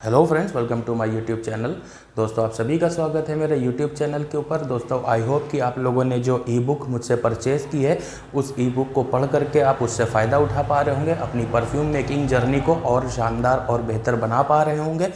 Hello friends, welcome to my YouTube channel. दोस्तों, आप सभी का स्वागत है मेरे यूट्यूब चैनल के ऊपर। दोस्तों, आई होप कि आप लोगों ने जो ई बुक मुझसे परचेज़ की है उस ई बुक को पढ़ करके आप उससे फ़ायदा उठा पा रहे होंगे, अपनी परफ्यूम मेकिंग जर्नी को और शानदार और बेहतर बना पा रहे होंगे।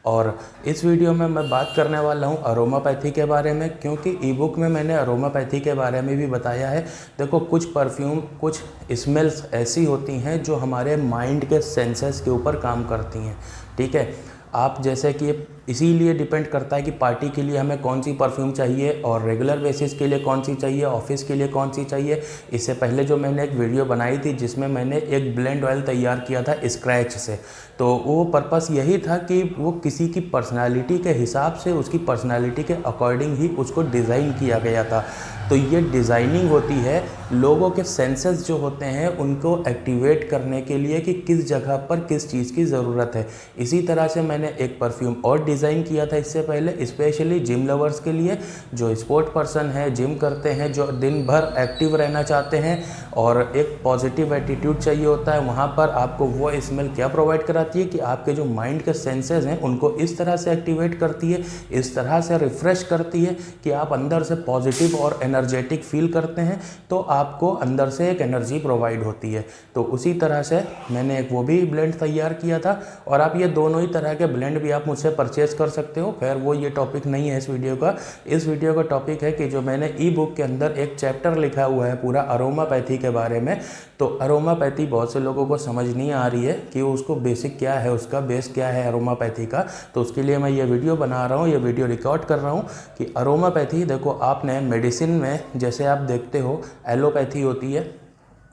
और इस वीडियो में मैं बात करने वाला हूँ अरोमापैथी के बारे में, क्योंकि ई बुक में मैंने अरोमापैथी के बारे में भी बताया है। देखो, कुछ परफ्यूम, कुछ स्मेल्स ऐसी होती हैं जो हमारे माइंड के सेंसेस के ऊपर काम करती हैं। ठीक है, आप जैसे कि इसीलिए डिपेंड करता है कि पार्टी के लिए हमें कौन सी परफ्यूम चाहिए और रेगुलर बेसिस के लिए कौन सी चाहिए, ऑफिस के लिए कौन सी चाहिए। इससे पहले जो मैंने एक वीडियो बनाई थी जिसमें मैंने एक ब्लेंड ऑयल तैयार किया था स्क्रैच से, तो वो पर्पस यही था कि वो किसी की पर्सनालिटी के हिसाब से, उसकी पर्सनालिटी के अकॉर्डिंग ही उसको डिज़ाइन किया गया था। तो ये डिज़ाइनिंग होती है लोगों के सेंसेस जो होते हैं उनको एक्टिवेट करने के लिए कि किस जगह पर किस चीज़ की ज़रूरत है। इसी तरह से मैंने एक परफ्यूम और डिज़ाइन किया था इससे पहले, स्पेशली जिम लवर्स के लिए, जो स्पोर्ट पर्सन है, जिम करते हैं, जो दिन भर एक्टिव रहना चाहते हैं और एक पॉजिटिव एटीट्यूड चाहिए होता है। वहाँ पर आपको वो स्मेल क्या प्रोवाइड कराती है कि आपके जो माइंड के सेंसेस हैं उनको इस तरह से एक्टिवेट करती है, इस तरह से रिफ़्रेश करती है कि आप अंदर से पॉजिटिव और एनर्जेटिक फील करते हैं, तो आपको अंदर से एक एनर्जी प्रोवाइड होती है। तो उसी तरह से मैंने एक वो भी ब्लेंड तैयार किया था, और आप ये दोनों ही तरह के ब्लेंड भी आप मुझसे परचेज़ कर सकते हो। खैर, वो ये टॉपिक नहीं है इस वीडियो का। इस वीडियो का टॉपिक है कि जो मैंने ई बुक के अंदर एक चैप्टर लिखा हुआ है पूरा अरोमापैथी के बारे में। तो अरोमापैथी बहुत से लोगों को समझ नहीं आ रही है कि उसको बेसिक क्या है, उसका बेस क्या है अरोमापैथी का। तो उसके लिए मैं ये वीडियो बना रहा हूँ, ये वीडियो रिकॉर्ड कर रहा हूँ कि अरोमापैथी, देखो आपने मेडिसिन में जैसे आप देखते हो एलोपैथी होती है,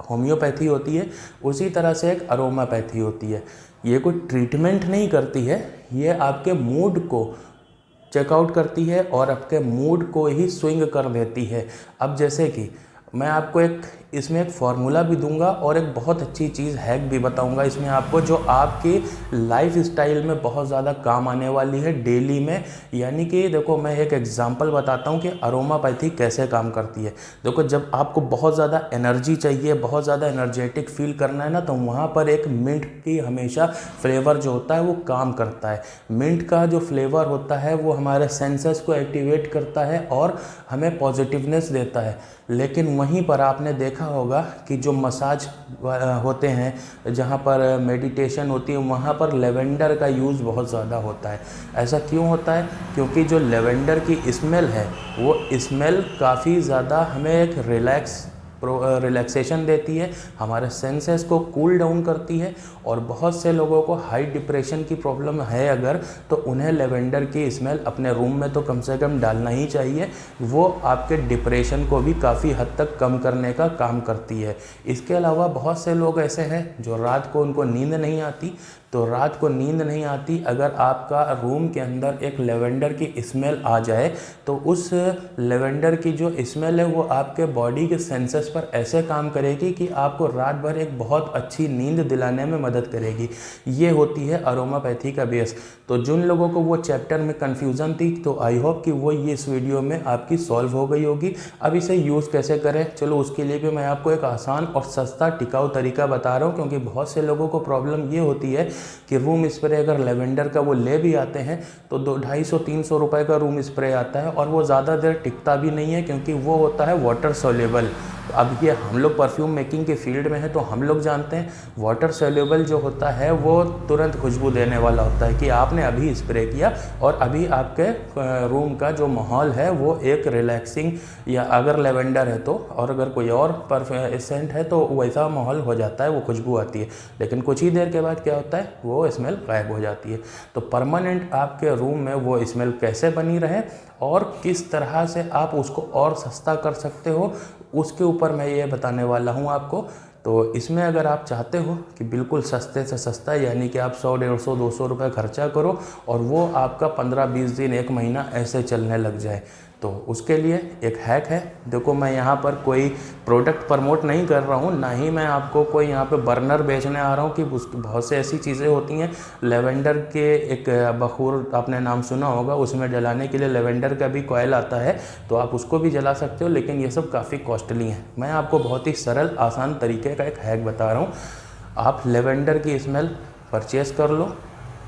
होम्योपैथी होती है, उसी तरह से एक अरोमापैथी होती है। ये कोई ट्रीटमेंट नहीं करती है, ये आपके मूड को चेकआउट करती है और आपके मूड को ही स्विंग कर देती है। अब जैसे कि मैं आपको इसमें एक फार्मूला भी दूंगा और एक बहुत अच्छी चीज़ हैक भी बताऊंगा इसमें आपको, जो आपकी लाइफ स्टाइल में बहुत ज़्यादा काम आने वाली है डेली में। यानी कि देखो, मैं एक एग्जांपल बताता हूं कि अरोमापैथी कैसे काम करती है। देखो, जब आपको बहुत ज़्यादा एनर्जी चाहिए, बहुत ज़्यादा एनर्जेटिक फील करना है ना, तो वहाँ पर एक मिंट की हमेशा फ्लेवर जो होता है वो काम करता है। मिंट का जो फ्लेवर होता है वो हमारे सेंसेस को एक्टिवेट करता है और हमें पॉजिटिवनेस देता है। लेकिन वहीं पर आपने देखा होगा कि जो मसाज होते हैं, जहाँ पर मेडिटेशन होती है, वहाँ पर लेवेंडर का यूज़ बहुत ज़्यादा होता है। ऐसा क्यों होता है? क्योंकि जो लेवेंडर की स्मेल है वो स्मेल काफ़ी ज़्यादा हमें एक रिलैक्सेशन देती है, हमारे सेंसेस को कूल डाउन करती है। और बहुत से लोगों को हाई डिप्रेशन की प्रॉब्लम है अगर, तो उन्हें लेवेंडर की स्मेल अपने रूम में तो कम से कम डालना ही चाहिए। वो आपके डिप्रेशन को भी काफ़ी हद तक कम करने का काम करती है। इसके अलावा बहुत से लोग ऐसे हैं जो रात को उनको नींद नहीं आती, तो रात को नींद नहीं आती, अगर आपका रूम के अंदर एक लेवेंडर की स्मेल आ जाए तो उस लेवेंडर की जो स्मेल है वो आपके बॉडी के सेंसेस पर ऐसे काम करेगी कि आपको रात भर एक बहुत अच्छी नींद दिलाने में मदद करेगी। ये होती है अरोमापैथी का बेस। तो जिन लोगों को वो चैप्टर में कन्फ्यूज़न थी, तो आई होप कि वो ये इस वीडियो में आपकी सॉल्व हो गई होगी। अब इसे यूज़ कैसे करें, चलो उसके लिए भी मैं आपको एक आसान और सस्ता टिकाऊ तरीका बता रहा हूँ। क्योंकि बहुत से लोगों को प्रॉब्लम ये होती है कि रूम स्प्रे अगर लेवेंडर का वो ले भी आते हैं तो 250-300 रुपये का रूम स्प्रे आता है और वो ज़्यादा देर टिकता भी नहीं है, क्योंकि वो होता है वाटर सोल्यूबल। अब ये हम लोग परफ्यूम मेकिंग के फील्ड में है तो हम लोग जानते हैं वाटर सोल्यूबल जो होता है वो तुरंत खुशबू देने वाला होता है कि आपने अभी स्प्रे किया और अभी आपके रूम का जो माहौल है वो एक रिलैक्सिंग, या अगर लेवेंडर है तो, और अगर कोई और सेंट है तो वैसा माहौल हो जाता है, वो खुशबू आती है। लेकिन कुछ ही देर के बाद क्या होता है, वो स्मेल गायब हो जाती है। तो परमानेंट आपके रूम में वो स्मेल कैसे बनी रहे और किस तरह से आप उसको और सस्ता कर सकते हो, उसके ऊपर मैं ये बताने वाला हूँ आपको। तो इसमें अगर आप चाहते हो कि बिल्कुल सस्ते से सस्ता, यानी कि आप 100, 150, 200 रुपये खर्चा करो और वो आपका 15-20 दिन, 1 महीना ऐसे चलने लग जाए, तो उसके लिए एक हैक है। देखो, मैं यहाँ पर कोई प्रोडक्ट प्रमोट नहीं कर रहा हूँ, ना ही मैं आपको कोई यहाँ पे बर्नर बेचने आ रहा हूँ कि बहुत से ऐसी चीज़ें होती हैं। लेवेंडर के एक बखूर आपने नाम सुना होगा, उसमें जलाने के लिए लेवेंडर का भी कॉयल आता है, तो आप उसको भी जला सकते हो, लेकिन ये सब काफ़ी कॉस्टली हैं। मैं आपको बहुत ही सरल आसान तरीके का एक हैक बता रहा हूँ। आप लेवेंडर की स्मेल परचेज़ कर लो,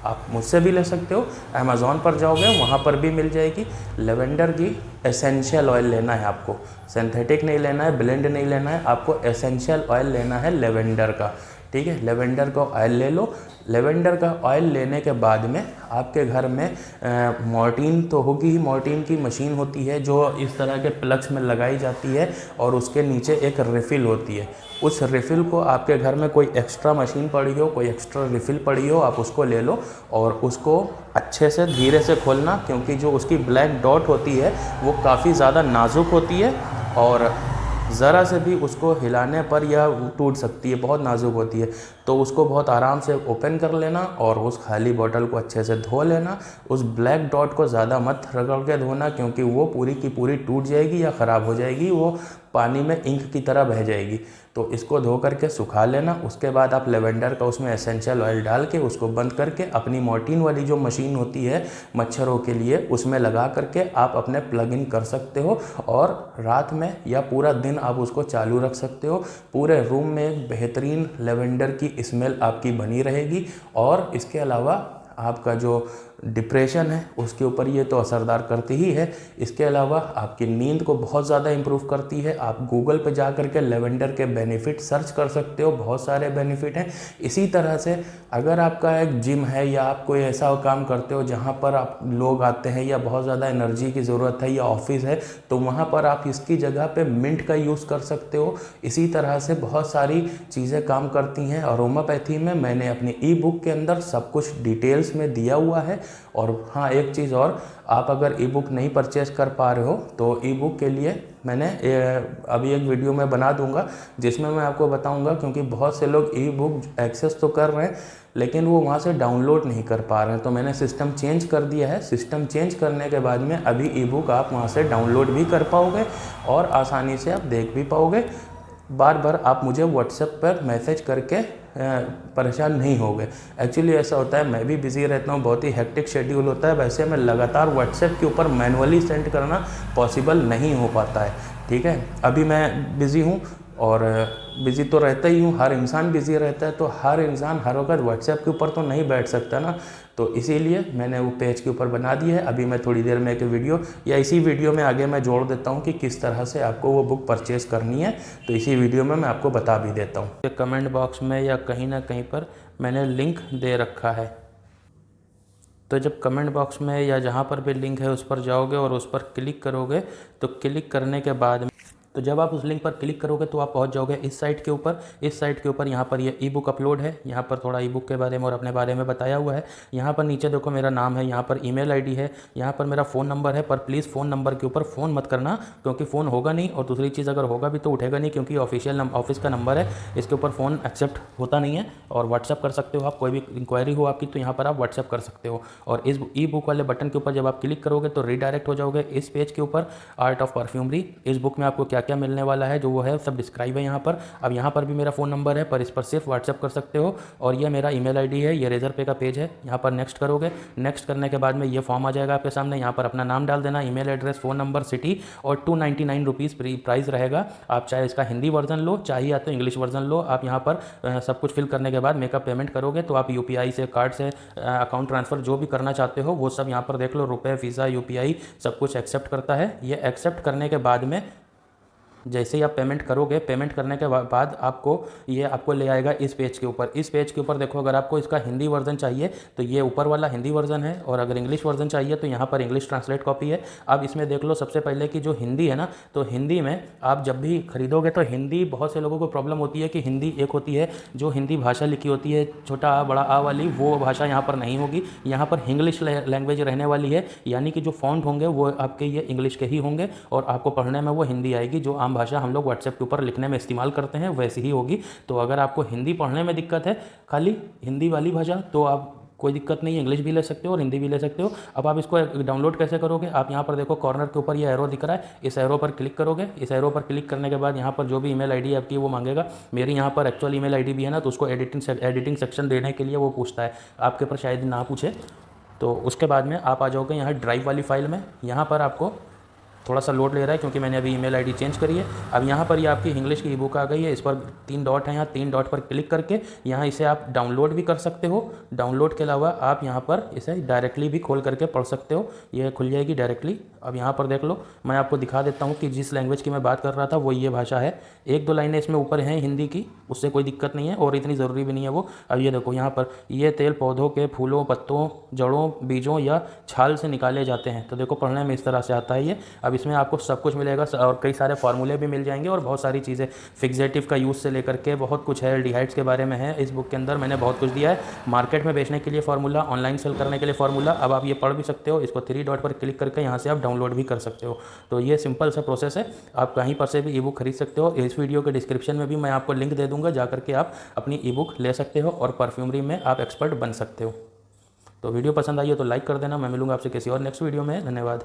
आप मुझसे भी ले सकते हो। अमेज़ॉन पर जाओगे वहाँ पर भी मिल जाएगी। लेवेंडर की एसेंशियल ऑयल लेना है आपको, सिंथेटिक नहीं लेना है, ब्लेंड नहीं लेना है, आपको एसेंशियल ऑयल लेना है लेवेंडर का, ठीक है। लेवेंडर का ऑयल ले लो। लेवेंडर का ऑयल लेने के बाद में आपके घर में मॉर्टीन तो होगी ही, मॉर्टीन की मशीन होती है जो इस तरह के प्लग्स में लगाई जाती है और उसके नीचे एक रिफ़िल होती है। उस रिफ़िल को आपके घर में कोई एक्स्ट्रा मशीन पड़ी हो, कोई एक्स्ट्रा रिफ़िल पड़ी हो, आप उसको ले लो और उसको अच्छे से धीरे से खोलना, क्योंकि जो उसकी ब्लैक डॉट होती है वो काफ़ी ज़्यादा नाजुक होती है और ज़रा से भी उसको हिलाने पर या टूट सकती है, बहुत नाजुक होती है। तो उसको बहुत आराम से ओपन कर लेना और उस खाली बोतल को अच्छे से धो लेना। उस ब्लैक डॉट को ज़्यादा मत रगड़ के धोना, क्योंकि वो पूरी की पूरी टूट जाएगी या ख़राब हो जाएगी, वो पानी में इंक की तरह बह जाएगी। तो इसको धो करके सुखा लेना। उसके बाद आप लेवेंडर का उसमें एसेंशियल ऑयल डाल के उसको बंद करके अपनी मॉर्टीन वाली जो मशीन होती है मच्छरों के लिए, उसमें लगा करके आप अपने प्लग इन कर सकते हो और रात में या पूरा दिन आप उसको चालू रख सकते हो। पूरे रूम में एक बेहतरीन लेवेंडर की स्मेल आपकी बनी रहेगी और इसके अलावा आपका जो डिप्रेशन है उसके ऊपर ये तो असरदार करती ही है। इसके अलावा आपकी नींद को बहुत ज़्यादा इम्प्रूव करती है। आप गूगल पे जा कर के लेवेंडर के बेनिफिट सर्च कर सकते हो, बहुत सारे बेनिफिट हैं। इसी तरह से अगर आपका एक जिम है या आप कोई ऐसा काम करते हो जहाँ पर आप लोग आते हैं या बहुत ज़्यादा एनर्जी की ज़रूरत है या ऑफिस है, तो वहाँ पर आप इसकी जगह पे मिंट का यूज़ कर सकते हो। इसी तरह से बहुत सारी चीज़ें काम करती हैं। और होम्योपैथी में मैंने अपनी ई बुक के अंदर सब कुछ डिटेल्स में दिया हुआ है। और हाँ, एक चीज़ और, आप अगर ई बुक नहीं परचेज़ कर पा रहे हो तो ई बुक के लिए मैंने अभी एक वीडियो में बना दूंगा जिसमें मैं आपको बताऊंगा, क्योंकि बहुत से लोग ई बुक एक्सेस तो कर रहे हैं लेकिन वो वहाँ से डाउनलोड नहीं कर पा रहे हैं। तो मैंने सिस्टम चेंज कर दिया है। सिस्टम चेंज करने के बाद में अभी ई बुक आप वहाँ से डाउनलोड भी कर पाओगे और आसानी से आप देख भी पाओगे। बार बार आप मुझे व्हाट्सएप पर मैसेज करके परेशान नहीं होगे। एक्चुअली ऐसा होता है, मैं भी बिज़ी रहता हूँ, बहुत ही हेक्टिक शेड्यूल होता है। वैसे मैं लगातार व्हाट्सएप के ऊपर मैनुअली सेंड करना पॉसिबल नहीं हो पाता है, ठीक है। अभी मैं बिज़ी हूँ और बिज़ी तो रहता ही हूँ, हर इंसान बिज़ी रहता है, तो हर इंसान हर वक्त व्हाट्सएप के ऊपर तो नहीं बैठ सकता ना। तो इसीलिए मैंने वो पेज के ऊपर बना दी है। अभी मैं थोड़ी देर में एक वीडियो या इसी वीडियो में आगे मैं जोड़ देता हूँ कि किस तरह से आपको वो बुक परचेज़ करनी है, तो इसी वीडियो में मैं आपको बता भी देता हूँ। कमेंट बॉक्स में या कहीं ना कहीं पर मैंने लिंक दे रखा है, तो जब कमेंट बॉक्स में या जहाँ पर भी लिंक है उस पर जाओगे और उस पर क्लिक करोगे, तो क्लिक करने के बाद तो जब आप उस लिंक पर क्लिक करोगे तो आप पहुंच जाओगे इस साइट के ऊपर। इस साइट के ऊपर यहाँ पर ये ई बुक अपलोड है। यहाँ पर थोड़ा ई बुक के बारे में और अपने बारे में बताया हुआ है। यहाँ पर नीचे देखो मेरा नाम है, यहाँ पर ईमेल आईडी है, यहाँ पर मेरा फ़ोन नंबर है। पर प्लीज़ फ़ोन नंबर के ऊपर फ़ोन मत करना, क्योंकि फ़ोन होगा नहीं, और दूसरी चीज़ अगर होगा भी तो उठेगा नहीं, क्योंकि ऑफिशियल ऑफिस का नंबर है, इसके ऊपर फ़ोन एक्सेप्ट होता नहीं है। और व्हाट्सअप कर सकते हो आप, कोई भी इंक्वायरी हो आपकी तो यहाँ पर आप व्हाट्सअप कर सकते हो। और इस ई बुक वाले बटन के ऊपर जब आप क्लिक करोगे तो रीडायरेक्ट हो जाओगे इस पेज के ऊपर, आर्ट ऑफ परफ्यूमरी। इस बुक में आपको क्या क्या मिलने वाला है जो वो है सब डिस्क्राइब है यहाँ पर। अब यहाँ पर भी मेरा फ़ोन नंबर है, पर इस पर सिर्फ व्हाट्सएप कर सकते हो। और ये मेरा ईमेल आईडी है, ये रेजर पे का पेज है। यहाँ पर नेक्स्ट करोगे, नेक्स्ट करने के बाद में ये फॉर्म आ जाएगा आपके सामने। यहाँ पर अपना नाम डाल देना, email address, phone number, city, और 299 रुपीज़ प्राइस रहेगा। आप चाहे इसका हिंदी वर्जन लो, चाहे या तो इंग्लिश वर्जन लो। आप यहाँ पर सब कुछ फिल करने के बाद मेकअप पेमेंट करोगे तो आप UPI से, कार्ड से, अकाउंट ट्रांसफ़र जो भी करना चाहते हो वो सब यहाँ पर देख लो। रुपये, वीज़ा, UPI सब कुछ एक्सेप्ट करता है। ये एक्सेप्ट करने के बाद में जैसे ही आप पेमेंट करोगे, पेमेंट करने के बाद आपको ले आएगा इस पेज के ऊपर। इस पेज के ऊपर देखो, अगर आपको इसका हिंदी वर्जन चाहिए तो ये ऊपर वाला हिंदी वर्जन है, और अगर इंग्लिश वर्जन चाहिए तो यहाँ पर इंग्लिश ट्रांसलेट कॉपी है। अब इसमें देख लो सबसे पहले कि जो हिंदी है ना, तो हिंदी में आप जब भी खरीदोगे तो हिंदी, बहुत से लोगों को प्रॉब्लम होती है कि हिंदी एक होती है जो हिंदी भाषा लिखी होती है, छोटा आ बड़ा आ वाली, वो भाषा यहाँ पर नहीं होगी। यहाँ पर इंग्लिश लैंग्वेज रहने वाली है, यानी कि जो फॉन्ट होंगे वो आपके ये इंग्लिश के ही होंगे और आपको पढ़ने में वो हिंदी आएगी। जो आम भाषा हम लोग व्हाट्सएप के ऊपर लिखने में इस्तेमाल करते हैं वैसी ही होगी। तो अगर आपको हिंदी पढ़ने में दिक्कत है, खाली हिंदी वाली भाषा, तो आप कोई दिक्कत नहीं है, इंग्लिश भी ले सकते हो और हिंदी भी ले सकते हो। अब आप इसको डाउनलोड कैसे करोगे? आप यहाँ पर देखो कॉर्नर के ऊपर ये एरो दिख रहा है, इस एरो पर क्लिक करोगे। इस एरो पर क्लिक करने के बाद यहाँ पर जो भी ईमेल आईडी आपकी वो मांगेगा। मेरी यहाँ पर एक्चुअल ईमेल आईडी भी है ना, तो उसको एडिटिंग सेक्शन देने के लिए वो पूछता है, आपके पर शायद ना पूछे। तो उसके बाद में आप आ जाओगे यहाँ ड्राइव वाली फाइल में। यहाँ पर आपको थोड़ा सा लोड ले रहा है क्योंकि मैंने अभी ईमेल आईडी चेंज करी है। अब यहाँ पर ये आपकी इंग्लिश की ई बुक आ गई है। इस पर 3 डॉट है, यहाँ 3 डॉट पर क्लिक करके यहाँ इसे आप डाउनलोड भी कर सकते हो। डाउनलोड के अलावा आप यहाँ पर इसे डायरेक्टली भी खोल करके पढ़ सकते हो। ये खुल जाएगी डायरेक्टली। अब यहाँ पर देख लो, मैं आपको दिखा देता हूँ कि जिस लैंग्वेज की मैं बात कर रहा था वो ये भाषा है। 1-2 लाइनें इसमें ऊपर हैं हिंदी की, उससे कोई दिक्कत नहीं है और इतनी ज़रूरी भी नहीं है वो। अब ये देखो यहाँ पर, ये तेल पौधों के फूलों, पत्तों, जड़ों, बीजों या छाल से निकाले जाते हैं। तो देखो पढ़ने में इस तरह से आता है ये। अब इसमें आपको सब कुछ मिलेगा और कई सारे फार्मूले भी मिल जाएंगे और बहुत सारी चीज़ें, फिक्सेटिव का यूज़ से लेकर के बहुत कुछ है, एल्डिहाइड्स के बारे में है इस बुक के अंदर। मैंने बहुत कुछ दिया है, मार्केट में बेचने के लिए फार्मूला, ऑनलाइन सेल करने के लिए फार्मूला। अब आप ये पढ़ भी सकते हो। इसको 3 डॉट पर क्लिक करके यहाँ से आप डाउनलोड भी कर सकते हो। तो ये सिंपल सा प्रोसेस है, आप कहीं पर से भी ई बुक खरीद सकते हो। इस वीडियो के डिस्क्रिप्शन में भी मैं आपको लिंक दे दूँगा, जा करके आप अपनी ई बुक ले सकते हो और परफ्यूमरी में आप एक्सपर्ट बन सकते हो। तो वीडियो पसंद आई हो तो लाइक कर देना। मैं मिलूंगा आपसे किसी और नेक्स्ट वीडियो में। धन्यवाद।